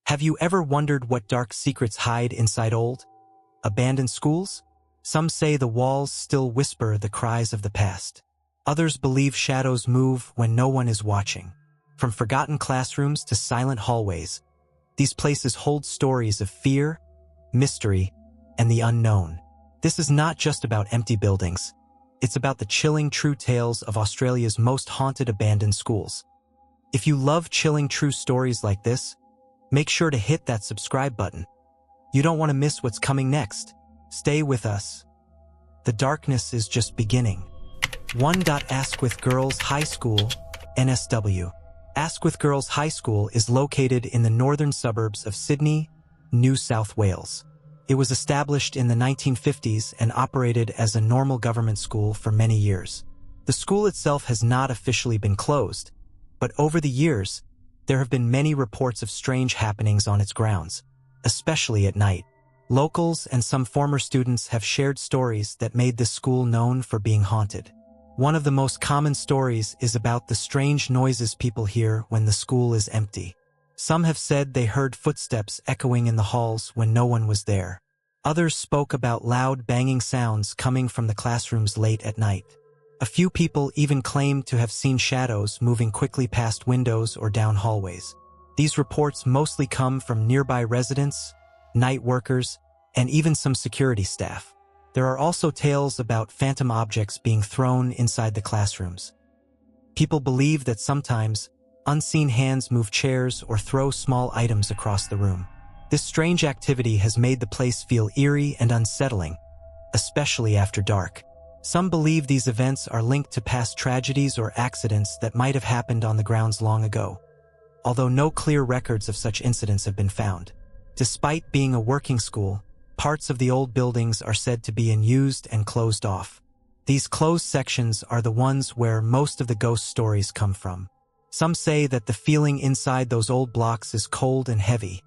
Have you ever wondered what dark secrets hide inside old, abandoned schools? Some say the walls still whisper the cries of the past. Others believe shadows move when no one is watching. From forgotten classrooms to silent hallways, these places hold stories of fear, mystery, and the unknown. This is not just about empty buildings. It's about the chilling true tales of Australia's most haunted abandoned schools. If you love chilling true stories like this, make sure to hit that subscribe button. You don't want to miss what's coming next. Stay with us. The darkness is just beginning. 1. Asquith Girls High School, NSW. Asquith Girls High School is located in the northern suburbs of Sydney, New South Wales. It was established in the 1950s and operated as a normal government school for many years. The school itself has not officially been closed, but over the years, there have been many reports of strange happenings on its grounds, especially at night. Locals and some former students have shared stories that made this school known for being haunted. One of the most common stories is about the strange noises people hear when the school is empty. Some have said they heard footsteps echoing in the halls when no one was there. Others spoke about loud banging sounds coming from the classrooms late at night. A few people even claimed to have seen shadows moving quickly past windows or down hallways. These reports mostly come from nearby residents, night workers, and even some security staff. There are also tales about phantom objects being thrown inside the classrooms. People believe that sometimes unseen hands move chairs or throw small items across the room. This strange activity has made the place feel eerie and unsettling, especially after dark. Some believe these events are linked to past tragedies or accidents that might have happened on the grounds long ago, although no clear records of such incidents have been found. Despite being a working school, parts of the old buildings are said to be unused and closed off. These closed sections are the ones where most of the ghost stories come from. Some say that the feeling inside those old blocks is cold and heavy,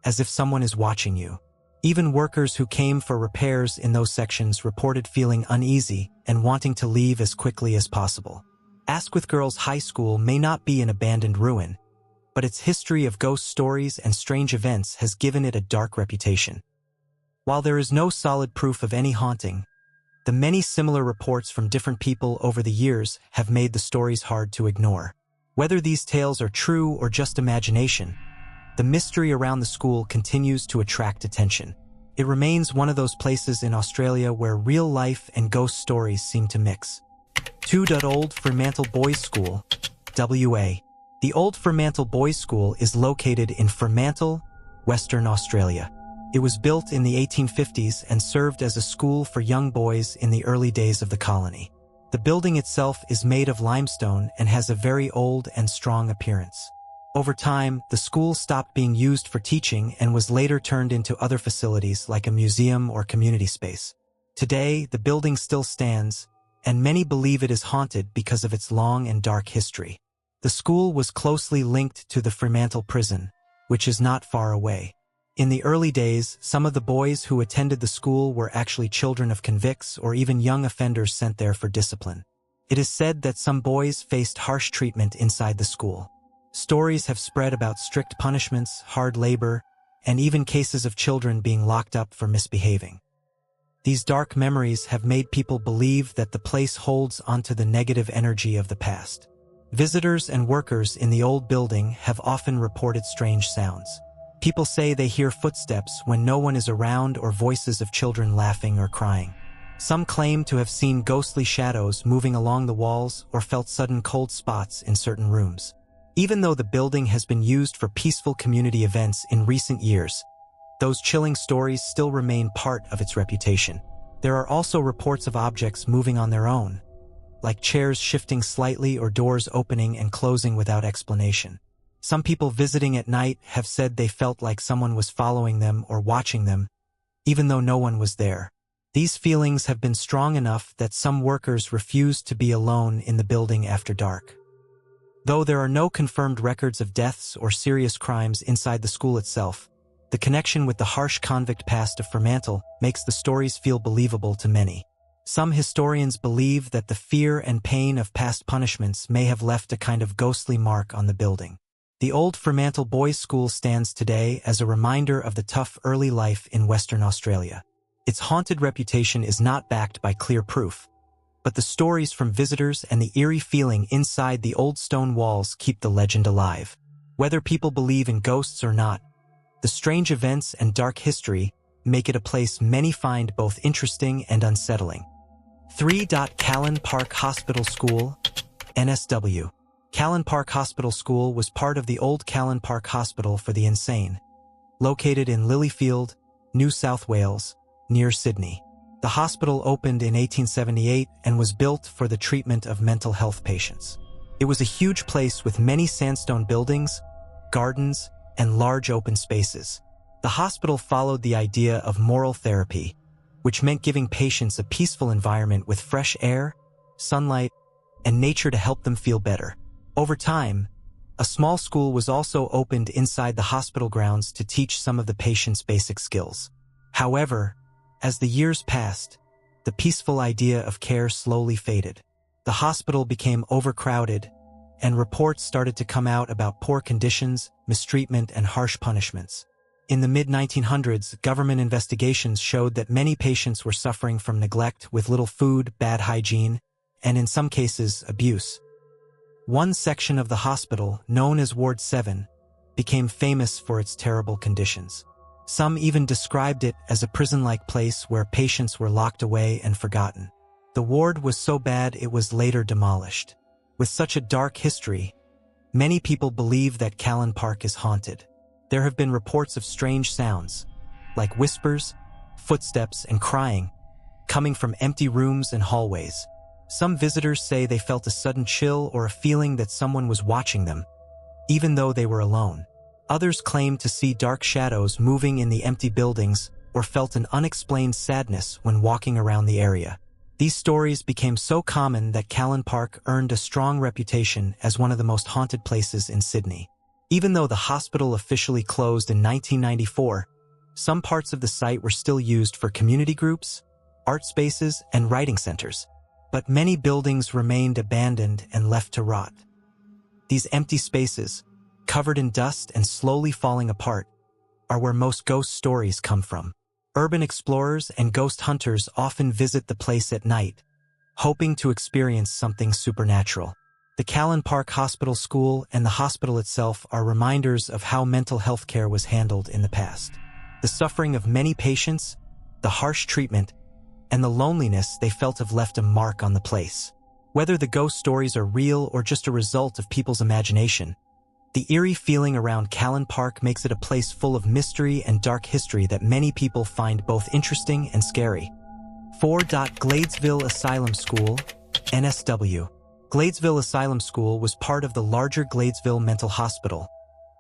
as if someone is watching you. Even workers who came for repairs in those sections reported feeling uneasy and wanting to leave as quickly as possible. Asquith Girls High School may not be an abandoned ruin, but its history of ghost stories and strange events has given it a dark reputation. While there is no solid proof of any haunting, the many similar reports from different people over the years have made the stories hard to ignore. Whether these tales are true or just imagination, the mystery around the school continues to attract attention. It remains one of those places in Australia where real life and ghost stories seem to mix. 2. Old Fremantle Boys School, WA. The Old Fremantle Boys School is located in Fremantle, Western Australia. It was built in the 1850s and served as a school for young boys in the early days of the colony. The building itself is made of limestone and has a very old and strong appearance. Over time, the school stopped being used for teaching and was later turned into other facilities like a museum or community space. Today, the building still stands, and many believe it is haunted because of its long and dark history. The school was closely linked to the Fremantle prison, which is not far away. In the early days, some of the boys who attended the school were actually children of convicts or even young offenders sent there for discipline. It is said that some boys faced harsh treatment inside the school. Stories have spread about strict punishments, hard labor, and even cases of children being locked up for misbehaving. These dark memories have made people believe that the place holds onto the negative energy of the past. Visitors and workers in the old building have often reported strange sounds. People say they hear footsteps when no one is around or voices of children laughing or crying. Some claim to have seen ghostly shadows moving along the walls or felt sudden cold spots in certain rooms. Even though the building has been used for peaceful community events in recent years, those chilling stories still remain part of its reputation. There are also reports of objects moving on their own, like chairs shifting slightly or doors opening and closing without explanation. Some people visiting at night have said they felt like someone was following them or watching them, even though no one was there. These feelings have been strong enough that some workers refused to be alone in the building after dark. Though there are no confirmed records of deaths or serious crimes inside the school itself, the connection with the harsh convict past of Fremantle makes the stories feel believable to many. Some historians believe that the fear and pain of past punishments may have left a kind of ghostly mark on the building. The old Fremantle Boys' School stands today as a reminder of the tough early life in Western Australia. Its haunted reputation is not backed by clear proof, but the stories from visitors and the eerie feeling inside the old stone walls keep the legend alive. Whether people believe in ghosts or not, the strange events and dark history make it a place many find both interesting and unsettling. 3. Callan Park Hospital School, NSW. Callan Park Hospital School was part of the old Callan Park Hospital for the Insane, located in Lilyfield, New South Wales, near Sydney. The hospital opened in 1878 and was built for the treatment of mental health patients. It was a huge place with many sandstone buildings, gardens, and large open spaces. The hospital followed the idea of moral therapy, which meant giving patients a peaceful environment with fresh air, sunlight, and nature to help them feel better. Over time, a small school was also opened inside the hospital grounds to teach some of the patients basic skills. However, as the years passed, the peaceful idea of care slowly faded. The hospital became overcrowded, and reports started to come out about poor conditions, mistreatment, and harsh punishments. In the mid-1900s, government investigations showed that many patients were suffering from neglect with little food, bad hygiene, and in some cases, abuse. One section of the hospital, known as Ward 7, became famous for its terrible conditions. Some even described it as a prison-like place where patients were locked away and forgotten. The ward was so bad it was later demolished. With such a dark history, many people believe that Callan Park is haunted. There have been reports of strange sounds, like whispers, footsteps, and crying, coming from empty rooms and hallways. Some visitors say they felt a sudden chill or a feeling that someone was watching them, even though they were alone. Others claim to see dark shadows moving in the empty buildings or felt an unexplained sadness when walking around the area. These stories became so common that Callan Park earned a strong reputation as one of the most haunted places in Sydney. Even though the hospital officially closed in 1994, some parts of the site were still used for community groups, art spaces, and writing centers. But many buildings remained abandoned and left to rot. These empty spaces, covered in dust and slowly falling apart, are where most ghost stories come from. Urban explorers and ghost hunters often visit the place at night, hoping to experience something supernatural. The Callan Park Hospital School and the hospital itself are reminders of how mental health care was handled in the past. The suffering of many patients, the harsh treatment, and the loneliness they felt have left a mark on the place. Whether the ghost stories are real or just a result of people's imagination, the eerie feeling around Callan Park makes it a place full of mystery and dark history that many people find both interesting and scary. 4. Gladesville Asylum School, NSW. Gladesville Asylum School was part of the larger Gladesville Mental Hospital,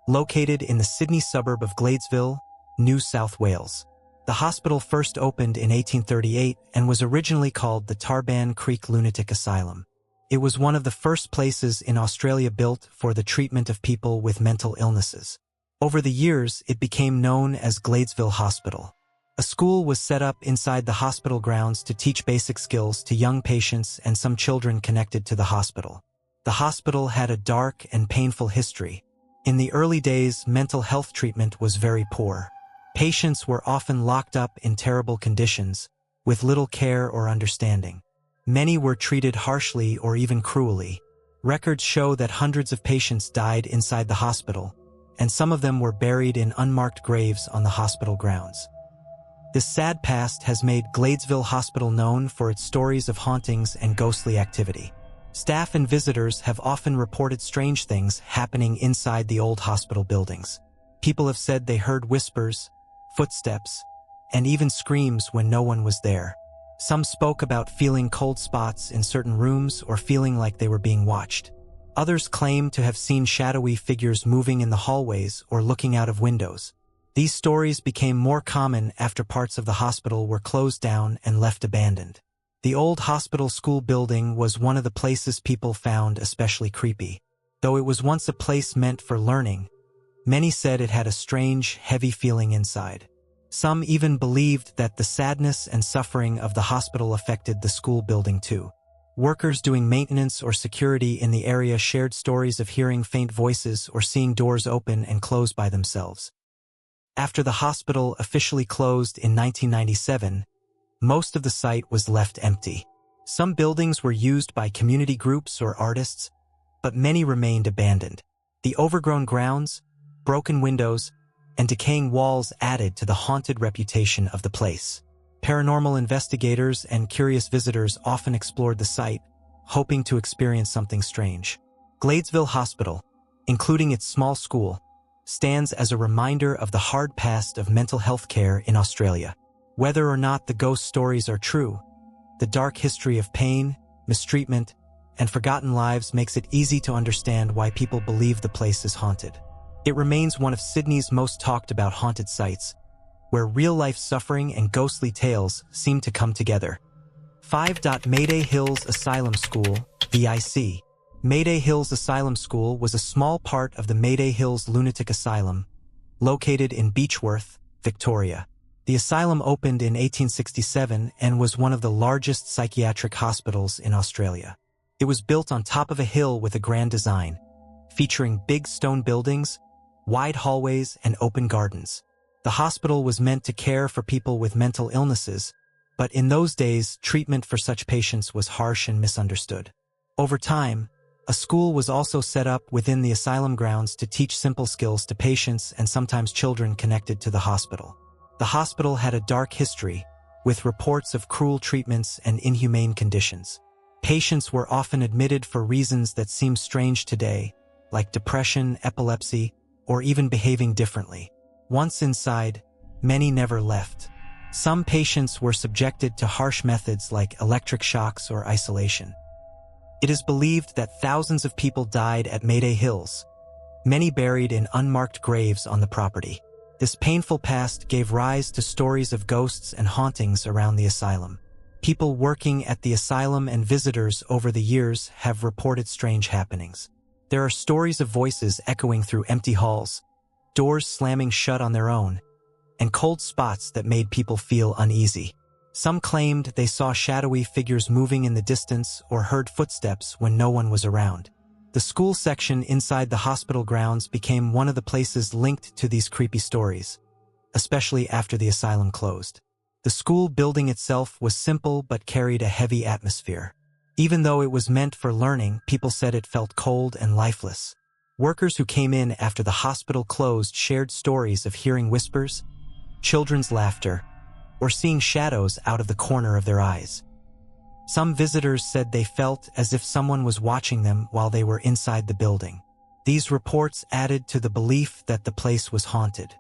located in the Sydney suburb of Gladesville, New South Wales. The hospital first opened in 1838 and was originally called the Tarban Creek Lunatic Asylum. It was one of the first places in Australia built for the treatment of people with mental illnesses. Over the years, it became known as Gladesville Hospital. A school was set up inside the hospital grounds to teach basic skills to young patients and some children connected to the hospital. The hospital had a dark and painful history. In the early days, mental health treatment was very poor. Patients were often locked up in terrible conditions, with little care or understanding. Many were treated harshly or even cruelly. Records show that hundreds of patients died inside the hospital, and some of them were buried in unmarked graves on the hospital grounds. This sad past has made Gladesville Hospital known for its stories of hauntings and ghostly activity. Staff and visitors have often reported strange things happening inside the old hospital buildings. People have said they heard whispers, footsteps, and even screams when no one was there. Some spoke about feeling cold spots in certain rooms or feeling like they were being watched. Others claim to have seen shadowy figures moving in the hallways or looking out of windows. These stories became more common after parts of the hospital were closed down and left abandoned. The old hospital school building was one of the places people found especially creepy. Though it was once a place meant for learning, many said it had a strange, heavy feeling inside. Some even believed that the sadness and suffering of the hospital affected the school building too. Workers doing maintenance or security in the area shared stories of hearing faint voices or seeing doors open and close by themselves. After the hospital officially closed in 1997, most of the site was left empty. Some buildings were used by community groups or artists, but many remained abandoned. The overgrown grounds, broken windows, and decaying walls added to the haunted reputation of the place. Paranormal investigators and curious visitors often explored the site, hoping to experience something strange. Gladesville Hospital, including its small school, stands as a reminder of the hard past of mental health care in Australia. Whether or not the ghost stories are true, the dark history of pain, mistreatment, and forgotten lives makes it easy to understand why people believe the place is haunted. It remains one of Sydney's most talked about haunted sites, where real-life suffering and ghostly tales seem to come together. 5. Mayday Hills Asylum School, VIC. Mayday Hills Asylum School was a small part of the Mayday Hills Lunatic Asylum, located in Beechworth, Victoria. The asylum opened in 1867 and was one of the largest psychiatric hospitals in Australia. It was built on top of a hill with a grand design, featuring big stone buildings, wide hallways, and open gardens. The hospital was meant to care for people with mental illnesses, but in those days, treatment for such patients was harsh and misunderstood. Over time, a school was also set up within the asylum grounds to teach simple skills to patients and sometimes children connected to the hospital. The hospital had a dark history, with reports of cruel treatments and inhumane conditions. Patients were often admitted for reasons that seem strange today, like depression, epilepsy, or even behaving differently. Once inside, many never left. Some patients were subjected to harsh methods like electric shocks or isolation. It is believed that thousands of people died at Mayday Hills, many buried in unmarked graves on the property. This painful past gave rise to stories of ghosts and hauntings around the asylum. People working at the asylum and visitors over the years have reported strange happenings. There are stories of voices echoing through empty halls, doors slamming shut on their own, and cold spots that made people feel uneasy. Some claimed they saw shadowy figures moving in the distance or heard footsteps when no one was around. The school section inside the hospital grounds became one of the places linked to these creepy stories, especially after the asylum closed. The school building itself was simple but carried a heavy atmosphere. Even though it was meant for learning, people said it felt cold and lifeless. Workers who came in after the hospital closed shared stories of hearing whispers, children's laughter, or seeing shadows out of the corner of their eyes. Some visitors said they felt as if someone was watching them while they were inside the building. These reports added to the belief that the place was haunted.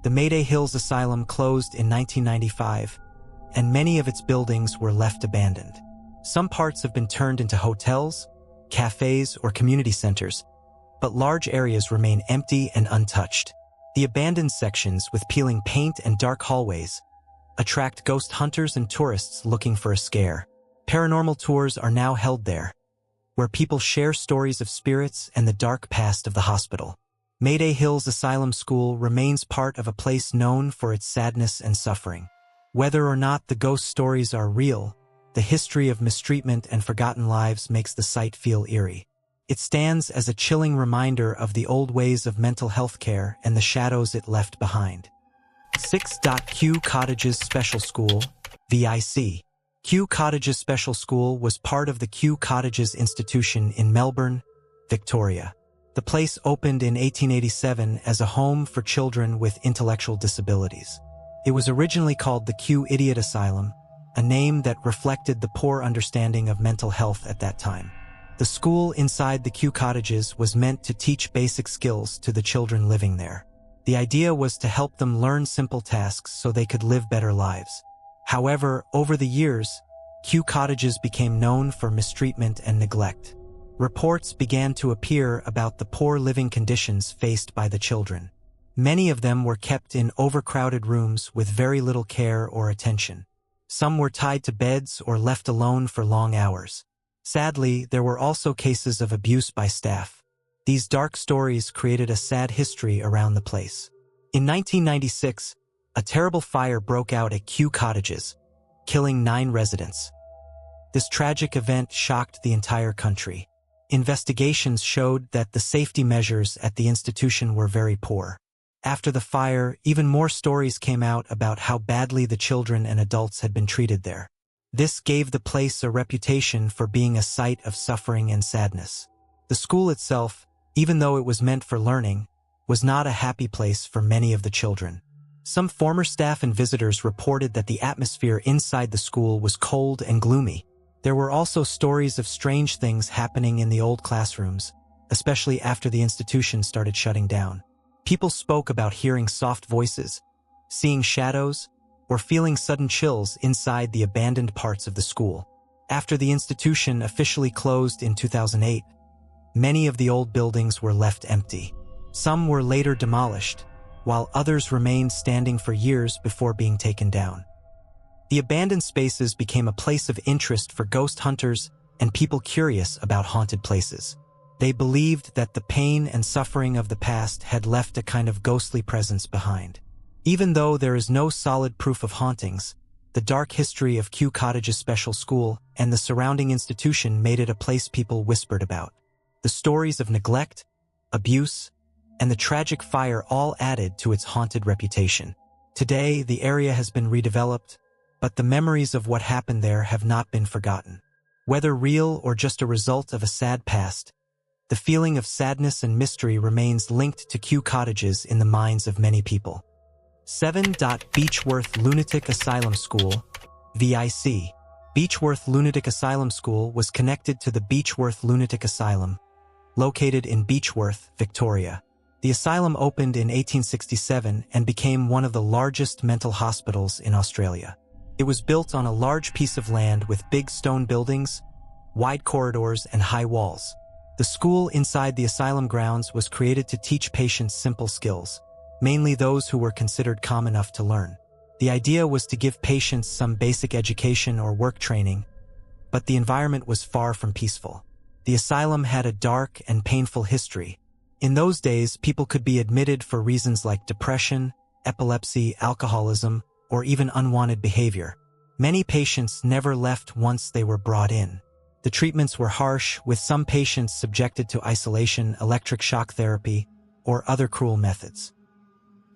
The Mayday Hills Asylum closed in 1995, and many of its buildings were left abandoned. Some parts have been turned into hotels, cafes, or community centers, but large areas remain empty and untouched. The abandoned sections, with peeling paint and dark hallways, attract ghost hunters and tourists looking for a scare. Paranormal tours are now held there, where people share stories of spirits and the dark past of the hospital. Mayday Hills Asylum School remains part of a place known for its sadness and suffering. Whether or not the ghost stories are real, the history of mistreatment and forgotten lives makes the site feel eerie. It stands as a chilling reminder of the old ways of mental health care and the shadows it left behind. 6. Kew Cottages Special School, VIC. Kew Cottages Special School was part of the Kew Cottages Institution in Melbourne, Victoria. The place opened in 1887 as a home for children with intellectual disabilities. It was originally called the Kew Idiot Asylum, a name that reflected the poor understanding of mental health at that time. The school inside the Kew Cottages was meant to teach basic skills to the children living there. The idea was to help them learn simple tasks so they could live better lives. However, over the years, Kew Cottages became known for mistreatment and neglect. Reports began to appear about the poor living conditions faced by the children. Many of them were kept in overcrowded rooms with very little care or attention. Some were tied to beds or left alone for long hours. Sadly, there were also cases of abuse by staff. These dark stories created a sad history around the place. In 1996, a terrible fire broke out at Kew Cottages, killing 9 residents. This tragic event shocked the entire country. Investigations showed that the safety measures at the institution were very poor. After the fire, even more stories came out about how badly the children and adults had been treated there. This gave the place a reputation for being a site of suffering and sadness. The school itself, even though it was meant for learning, was not a happy place for many of the children. Some former staff and visitors reported that the atmosphere inside the school was cold and gloomy. There were also stories of strange things happening in the old classrooms, especially after the institution started shutting down. People spoke about hearing soft voices, seeing shadows, or feeling sudden chills inside the abandoned parts of the school. After the institution officially closed in 2008, many of the old buildings were left empty. Some were later demolished, while others remained standing for years before being taken down. The abandoned spaces became a place of interest for ghost hunters and people curious about haunted places. They believed that the pain and suffering of the past had left a kind of ghostly presence behind. Even though there is no solid proof of hauntings, the dark history of Kew Cottage's special school and the surrounding institution made it a place people whispered about. The stories of neglect, abuse, and the tragic fire all added to its haunted reputation. Today, the area has been redeveloped, but the memories of what happened there have not been forgotten. Whether real or just a result of a sad past, the feeling of sadness and mystery remains linked to Kew Cottages in the minds of many people. 7. Beechworth Lunatic Asylum School, VIC. Beechworth Lunatic Asylum School was connected to the Beechworth Lunatic Asylum, located in Beechworth, Victoria. The asylum opened in 1867 and became one of the largest mental hospitals in Australia. It was built on a large piece of land with big stone buildings, wide corridors, and high walls. The school inside the asylum grounds was created to teach patients simple skills, mainly those who were considered calm enough to learn. The idea was to give patients some basic education or work training, but the environment was far from peaceful. The asylum had a dark and painful history. In those days, people could be admitted for reasons like depression, epilepsy, alcoholism, or even unwanted behavior. Many patients never left once they were brought in. The treatments were harsh, with some patients subjected to isolation, electric shock therapy, or other cruel methods.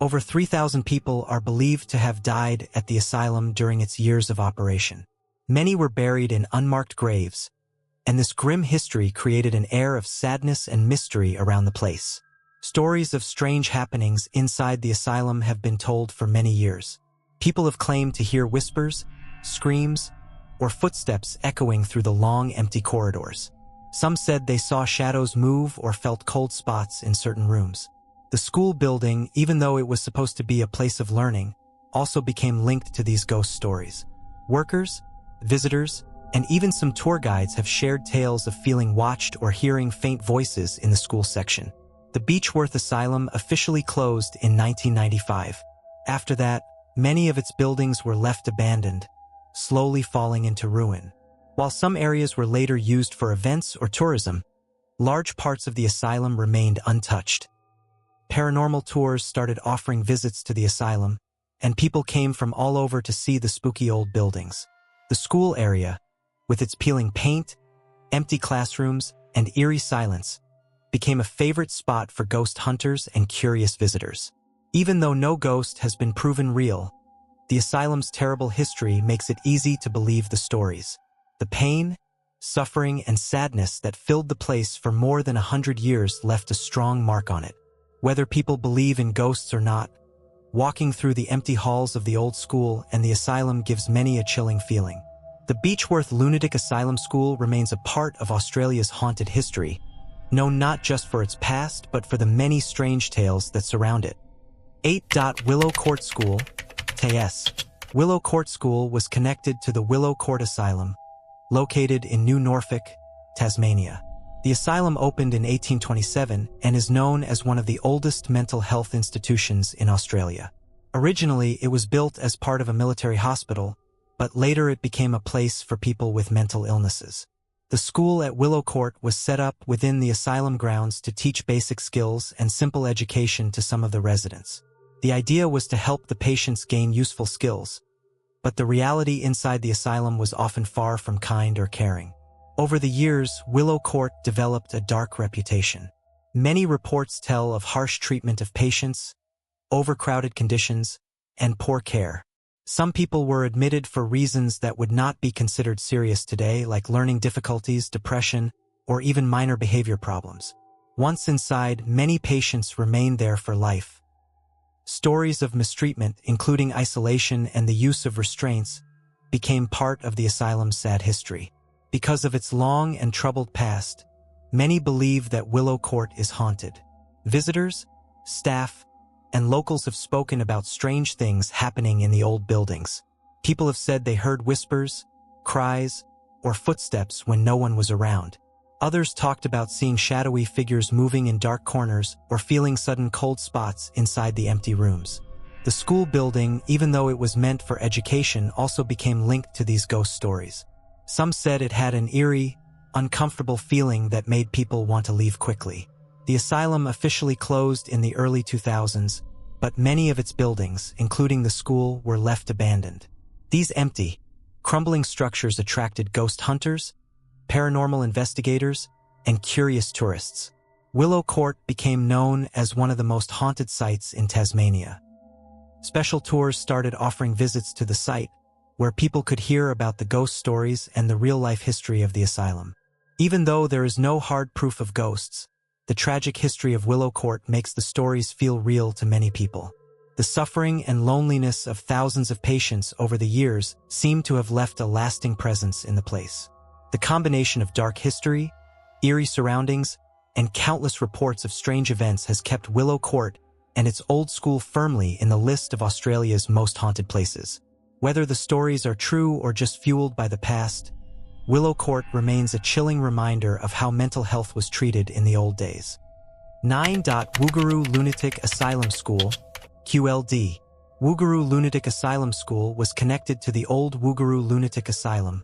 Over 3,000 people are believed to have died at the asylum during its years of operation. Many were buried in unmarked graves, and this grim history created an air of sadness and mystery around the place. Stories of strange happenings inside the asylum have been told for many years. People have claimed to hear whispers, screams, or footsteps echoing through the long, empty corridors. Some said they saw shadows move or felt cold spots in certain rooms. The school building, even though it was supposed to be a place of learning, also became linked to these ghost stories. Workers, visitors, and even some tour guides have shared tales of feeling watched or hearing faint voices in the school section. The Beechworth Asylum officially closed in 1995. After that, many of its buildings were left abandoned, slowly falling into ruin. While some areas were later used for events or tourism, large parts of the asylum remained untouched. Paranormal tours started offering visits to the asylum, and people came from all over to see the spooky old buildings. The school area, with its peeling paint, empty classrooms, and eerie silence, became a favorite spot for ghost hunters and curious visitors. Even though no ghost has been proven real, the asylum's terrible history makes it easy to believe the stories. The pain, suffering, and sadness that filled the place for more than 100 years left a strong mark on it. Whether people believe in ghosts or not, walking through the empty halls of the old school and the asylum gives many a chilling feeling. The Beechworth Lunatic Asylum School remains a part of Australia's haunted history, known not just for its past but for the many strange tales that surround it. 8. Willow Court School, TS. Willow Court School was connected to the Willow Court Asylum, located in New Norfolk, Tasmania. The asylum opened in 1827 and is known as one of the oldest mental health institutions in Australia. Originally, it was built as part of a military hospital, but later it became a place for people with mental illnesses. The school at Willow Court was set up within the asylum grounds to teach basic skills and simple education to some of the residents. The idea was to help the patients gain useful skills, but the reality inside the asylum was often far from kind or caring. Over the years, Willow Court developed a dark reputation. Many reports tell of harsh treatment of patients, overcrowded conditions, and poor care. Some people were admitted for reasons that would not be considered serious today, like learning difficulties, depression, or even minor behavior problems. Once inside, many patients remained there for life. Stories of mistreatment, including isolation and the use of restraints, became part of the asylum's sad history. Because of its long and troubled past, many believe that Willow Court is haunted. Visitors, staff, and locals have spoken about strange things happening in the old buildings. People have said they heard whispers, cries, or footsteps when no one was around. Others talked about seeing shadowy figures moving in dark corners or feeling sudden cold spots inside the empty rooms. The school building, even though it was meant for education, also became linked to these ghost stories. Some said it had an eerie, uncomfortable feeling that made people want to leave quickly. The asylum officially closed in the early 2000s, but many of its buildings, including the school, were left abandoned. These empty, crumbling structures attracted ghost hunters, paranormal investigators, and curious tourists. Willow Court became known as one of the most haunted sites in Tasmania. Special tours started offering visits to the site, where people could hear about the ghost stories and the real-life history of the asylum. Even though there is no hard proof of ghosts, the tragic history of Willow Court makes the stories feel real to many people. The suffering and loneliness of thousands of patients over the years seem to have left a lasting presence in the place. The combination of dark history, eerie surroundings, and countless reports of strange events has kept Willow Court and its old school firmly in the list of Australia's most haunted places. Whether the stories are true or just fueled by the past, Willow Court remains a chilling reminder of how mental health was treated in the old days. 9. Woogaroo Lunatic Asylum School, QLD. Woogaroo Lunatic Asylum School was connected to the old Woogaroo Lunatic Asylum,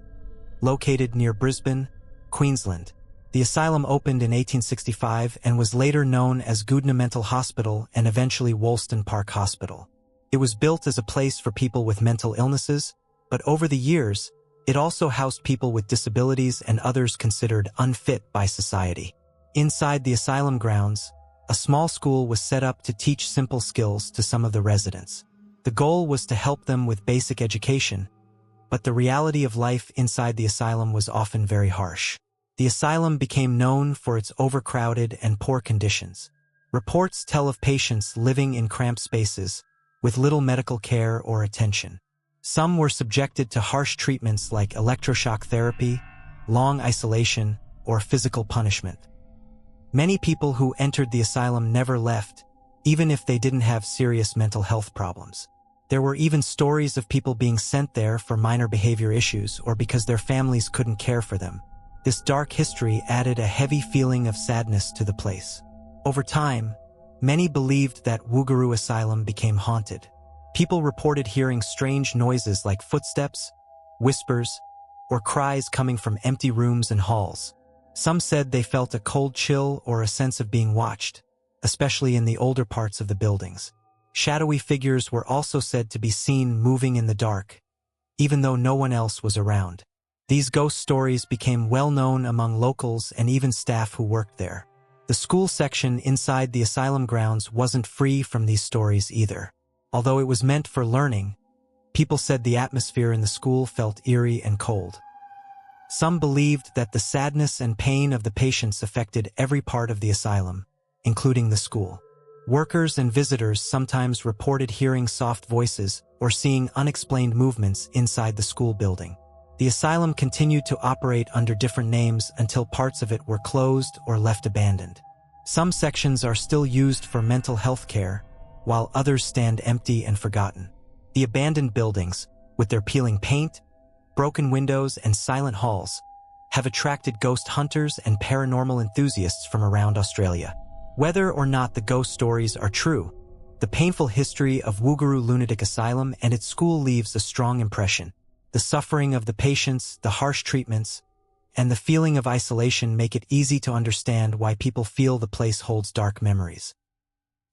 located near Brisbane, Queensland. The asylum opened in 1865 and was later known as Goodna Mental Hospital and eventually Woolston Park Hospital. It was built as a place for people with mental illnesses, but over the years, it also housed people with disabilities and others considered unfit by society. Inside the asylum grounds, a small school was set up to teach simple skills to some of the residents. The goal was to help them with basic education, but the reality of life inside the asylum was often very harsh. The asylum became known for its overcrowded and poor conditions. Reports tell of patients living in cramped spaces, with little medical care or attention. Some were subjected to harsh treatments like electroshock therapy, long isolation, or physical punishment. Many people who entered the asylum never left, even if they didn't have serious mental health problems. There were even stories of people being sent there for minor behavior issues or because their families couldn't care for them. This dark history added a heavy feeling of sadness to the place. Over time, many believed that Woogaroo Asylum became haunted. People reported hearing strange noises like footsteps, whispers, or cries coming from empty rooms and halls. Some said they felt a cold chill or a sense of being watched, especially in the older parts of the buildings. Shadowy figures were also said to be seen moving in the dark, even though no one else was around. These ghost stories became well known among locals and even staff who worked there. The school section inside the asylum grounds wasn't free from these stories either. Although it was meant for learning, people said the atmosphere in the school felt eerie and cold. Some believed that the sadness and pain of the patients affected every part of the asylum, including the school. Workers and visitors sometimes reported hearing soft voices or seeing unexplained movements inside the school building. The asylum continued to operate under different names until parts of it were closed or left abandoned. Some sections are still used for mental health care, while others stand empty and forgotten. The abandoned buildings, with their peeling paint, broken windows, and silent halls, have attracted ghost hunters and paranormal enthusiasts from around Australia. Whether or not the ghost stories are true, the painful history of Woogaroo Lunatic Asylum and its school leaves a strong impression. The suffering of the patients, the harsh treatments, and the feeling of isolation make it easy to understand why people feel the place holds dark memories.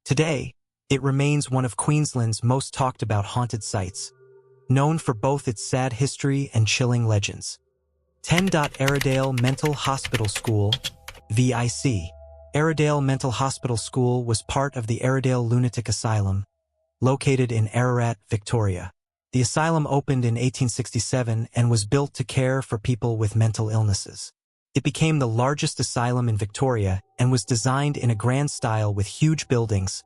Today, it remains one of Queensland's most talked about haunted sites, known for both its sad history and chilling legends. 10. Airedale Mental Hospital School, VIC. Airedale Mental Hospital School was part of the Airedale Lunatic Asylum, located in Ararat, Victoria. The asylum opened in 1867 and was built to care for people with mental illnesses. It became the largest asylum in Victoria and was designed in a grand style with huge buildings,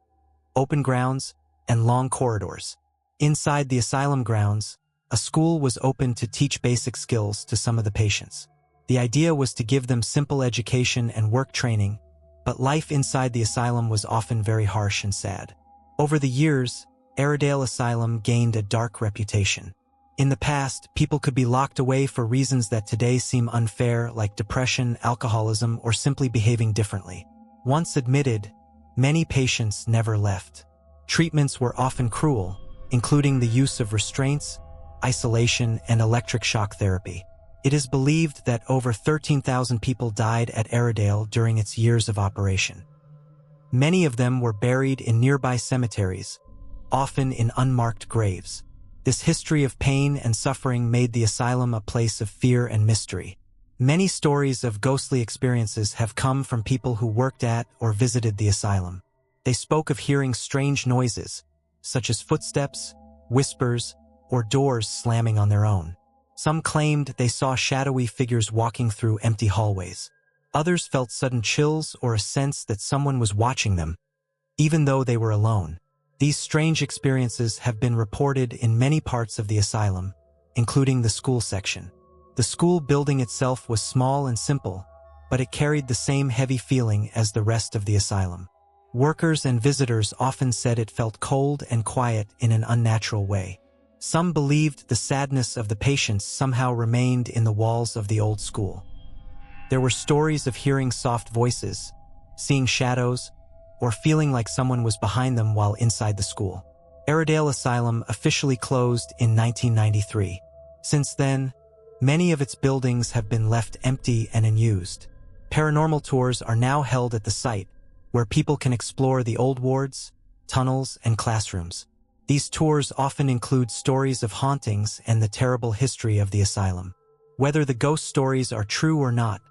open grounds, and long corridors. Inside the asylum grounds, a school was opened to teach basic skills to some of the patients. The idea was to give them simple education and work training, but life inside the asylum was often very harsh and sad. Over the years, Airedale Asylum gained a dark reputation. In the past, people could be locked away for reasons that today seem unfair, like depression, alcoholism, or simply behaving differently. Once admitted, many patients never left. Treatments were often cruel, including the use of restraints, isolation, and electric shock therapy. It is believed that over 13,000 people died at Airedale during its years of operation. Many of them were buried in nearby cemeteries, often in unmarked graves. This history of pain and suffering made the asylum a place of fear and mystery. Many stories of ghostly experiences have come from people who worked at or visited the asylum. They spoke of hearing strange noises, such as footsteps, whispers, or doors slamming on their own. Some claimed they saw shadowy figures walking through empty hallways. Others felt sudden chills or a sense that someone was watching them, even though they were alone. These strange experiences have been reported in many parts of the asylum, including the school section. The school building itself was small and simple, but it carried the same heavy feeling as the rest of the asylum. Workers and visitors often said it felt cold and quiet in an unnatural way. Some believed the sadness of the patients somehow remained in the walls of the old school. There were stories of hearing soft voices, seeing shadows, or feeling like someone was behind them while inside the school. Airedale Asylum officially closed in 1993. Since then, many of its buildings have been left empty and unused. Paranormal tours are now held at the site, where people can explore the old wards, tunnels, and classrooms. These tours often include stories of hauntings and the terrible history of the asylum. Whether the ghost stories are true or not,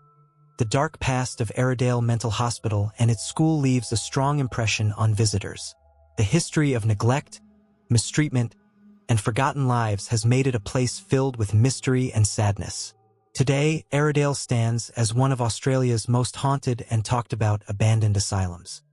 the dark past of Airedale Mental Hospital and its school leaves a strong impression on visitors. The history of neglect, mistreatment, and forgotten lives has made it a place filled with mystery and sadness. Today, Airedale stands as one of Australia's most haunted and talked about abandoned asylums.